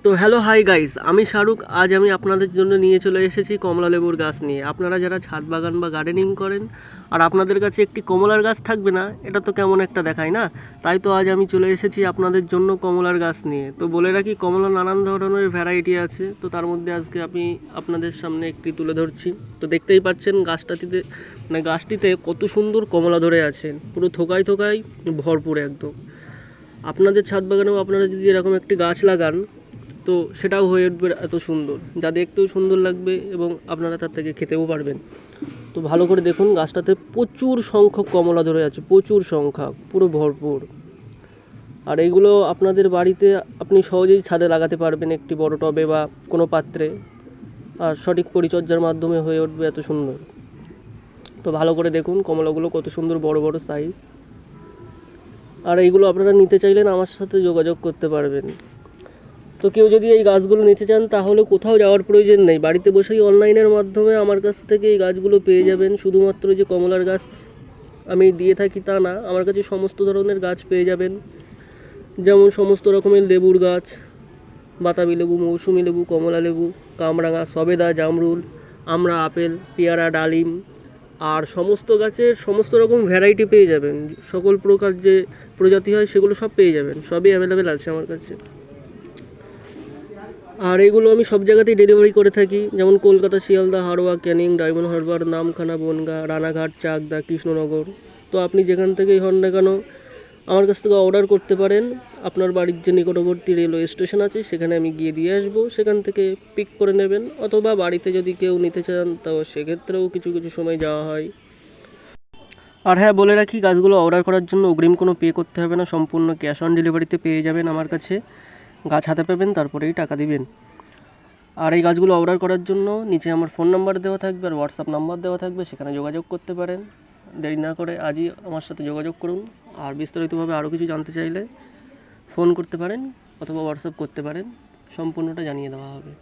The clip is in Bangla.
তো হ্যালো হাই গাইস, আমি শাহরুখ। আজ আমি আপনাদের জন্য নিয়ে চলে এসেছি কমলা লেবুর গাছ নিয়ে। আপনারা যারা ছাদ বাগান বা গার্ডেনিং করেন আর আপনাদের কাছে একটি কমলার গাছ থাকবে না, এটা তো কেমন একটা দেখায় না। তাই তো আজ আমি চলে এসেছি আপনাদের জন্য কমলার গাছ নিয়ে। তো বলে রাখি, কমলা নানান ধরনের ভ্যারাইটি আছে, তো তার মধ্যে আজকে আমি আপনাদের সামনে একটি তুলে ধরছি। তো দেখতেই পাচ্ছেন গাছটিতে কত সুন্দর কমলা ধরে আছে, পুরো থোকায় থোকায় ভরপুর একদম। আপনাদের ছাদ বাগানেও আপনারা যদি এরকম একটি গাছ লাগান, তো সেটাও হয়ে উঠবে এত সুন্দর, যা দেখতেও সুন্দর লাগবে এবং আপনারা তার থেকে খেতেও পারবেন। তো ভালো করে দেখুন, গাছটাতে প্রচুর সংখ্যক কমলা ধরে আছে, প্রচুর সংখ্যা, পুরো ভরপুর। আর এইগুলো আপনাদের বাড়িতে আপনি সহজেই ছাদে লাগাতে পারবেন, একটি বড় টবে বা কোনো পাত্রে, আর সঠিক পরিচর্যার মাধ্যমে হয়ে উঠবে এত সুন্দর। তো ভালো করে দেখুন কমলাগুলো কত সুন্দর, বড় বড় সাইজ। আর এইগুলো আপনারা নিতে চাইলেন আমার সাথে যোগাযোগ করতে পারবেন। তো কেউ যদি এই গাছগুলো নিতে চান, তাহলে কোথাও যাওয়ার প্রয়োজন নেই, বাড়িতে বসেই অনলাইনের মাধ্যমে আমার কাছ থেকে এই গাছগুলো পেয়ে যাবেন। শুধুমাত্র যে কমলার গাছ আমি দিয়ে থাকি তা না, আমার কাছে সমস্ত ধরনের গাছ পেয়ে যাবেন। যেমন সমস্ত রকমের লেবুর গাছ, বাতাবি লেবু, মৌসুমি লেবু, কমলা লেবু, কামরাঙা, সবেদা, জামরুল, আমড়া, আপেল, পেয়ারা, ডালিম, আর সমস্ত গাছের সমস্ত রকম ভ্যারাইটি পেয়ে যাবেন। সকল প্রকার যে প্রজাতি হয় সেগুলো সব পেয়ে যাবেন, সবই অ্যাভেলেবেল আছে আমার কাছে। আর এগুলো আমি সব জায়গাতেই ডেলিভারি করে থাকি, যেমন কলকাতা, শিয়ালদা, হাওড়া, ক্যানিং, ডায়মন্ড হারবার, নামখানা, বনগাঁ, রানাঘাট, চাকদা, কৃষ্ণনগর। তো আপনি যেখান থেকেই হন না কেন, আমার কাছ থেকে অর্ডার করতে পারেন। আপনার বাড়ির যে নিকটবর্তী রেলওয়ে স্টেশন আছে সেখানে আমি গিয়ে দিয়ে আসবো, সেখান থেকে পিক করে নেবেন। অথবা বাড়িতে যদি কেউ নিতে চান, তো সেক্ষেত্রেও কিছু কিছু সময় যাওয়া হয়। আর হ্যাঁ, বলে রাখি, গাছগুলো অর্ডার করার জন্য অগ্রিম কোনো পে করতে হবে না, সম্পূর্ণ ক্যাশ অন ডেলিভারিতে পেয়ে যাবেন আমার কাছে। গাছ হাতে পাবেন, তারপরেই টাকা দিবেন। আর এই গাছগুলো অর্ডার করার জন্য নিচে আমার ফোন নাম্বার দেওয়া থাকবে আর হোয়াটসঅ্যাপ নাম্বার দেওয়া থাকবে, সেখানে যোগাযোগ করতে পারেন। দেরি না করে আজই আমার সাথে যোগাযোগ করুন। আর বিস্তারিতভাবে আরও কিছু জানতে চাইলে ফোন করতে পারেন অথবা হোয়াটসঅ্যাপ করতে পারেন, সম্পূর্ণটা জানিয়ে দেওয়া হবে।